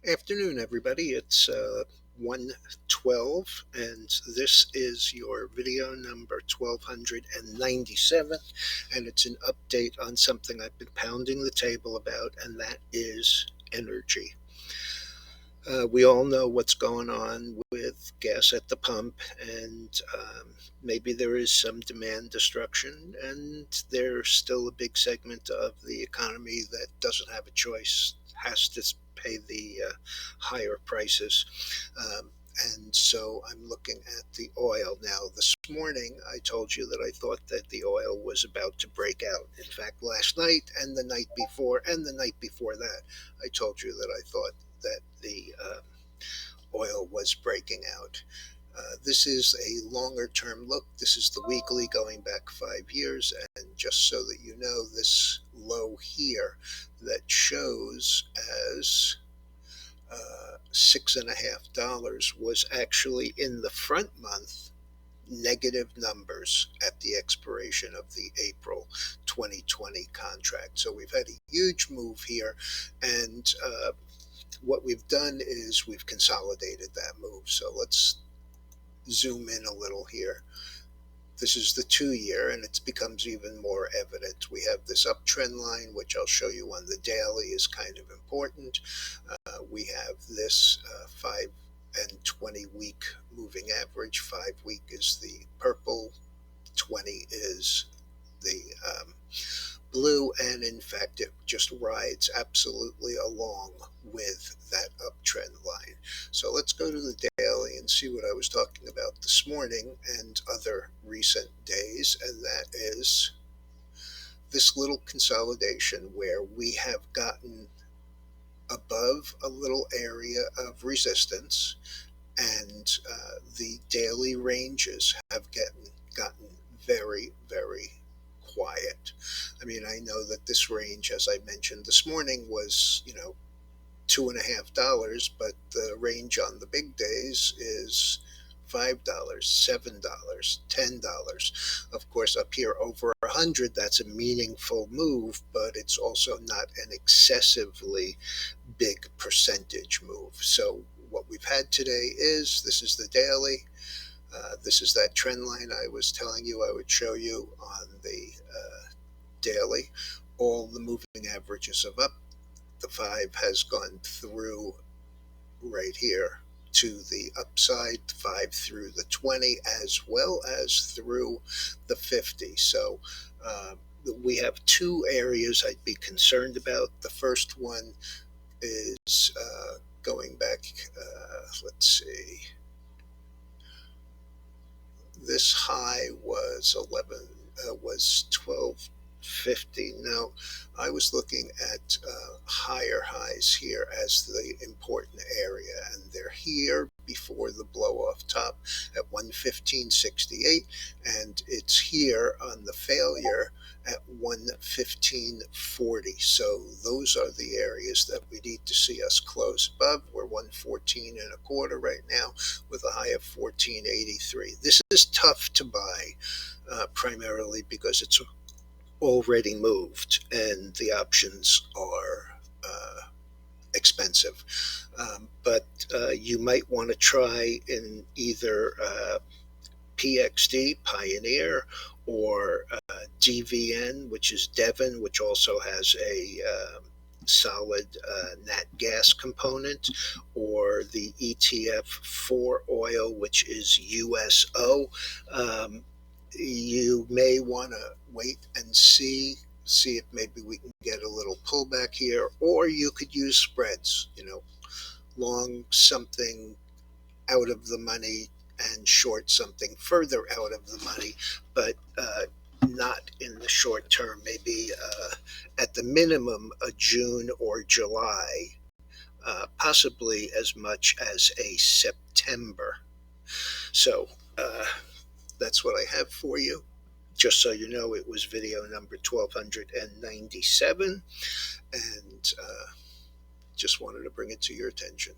Afternoon, everybody. It's 1:12, and this is your video number 1297, and it's an update on something I've been pounding the table about, and that is energy. We all know what's going on with gas at the pump, and maybe there is some demand destruction, and there's still a big segment of the economy that doesn't have a choice, has to pay the higher prices. Um, and so I'm looking at the oil. Now, this morning, I told you that I thought that the oil was about to break out. In fact, last night and the night before, and the night before that, I told you that I thought that the oil was breaking out. This is a longer term look. This is the weekly going back 5 years. And just so that you know, this low here that shows as $6.50 was actually in the front month negative numbers at the expiration of the April 2020 contract. So we've had a huge move here, and what we've done is we've consolidated that move. So let's zoom in a little here. This is the 2 year, and it becomes even more evident. We have this uptrend line, which I'll show you on the daily is kind of important. We have this 5 and 20 week moving average. 5 week is the purple, 20 is the blue, and in fact it just rides absolutely along with that uptrend line. So let's go to the daily and see what I was talking about this morning and other recent days, and that is this little consolidation where we have gotten above a little area of resistance, and the daily ranges have gotten very, very quiet. I mean, I know that this range, as I mentioned this morning, was, $2.50, but the range on the big days is $5, $7, $10. Of course, up here over 100, that's a meaningful move, but it's also not an excessively big percentage move. So what we've had today is this is the daily. This is that trend line I was telling you I would show you on the daily. All the moving averages of up. The 5 has gone through right here to the upside, 5 through the 20, as well as through the 50. So we have two areas I'd be concerned about. The first one is going back, let's see, this high was 1250. Now, I was looking at higher highs here as the important area, and they're here before the blow off top at 115.68, and it's here on the failure at 115.40. So those are the areas that we need to see us close above. We're 114 and a quarter right now with a high of 1483. This is tough to buy, primarily because it's already moved and the options are expensive. But you might want to try in either PXD, Pioneer, or DVN, which is Devon, which also has a solid nat gas component, or the ETF for oil, which is USO. You may want to wait and see if maybe we can get a little pullback here, or you could use spreads, long something out of the money and short something further out of the money, but not in the short term. Maybe at the minimum a June or July, possibly as much as a September. So that's what I have for you. Just so you know, it was video number 1297, and just wanted to bring it to your attention.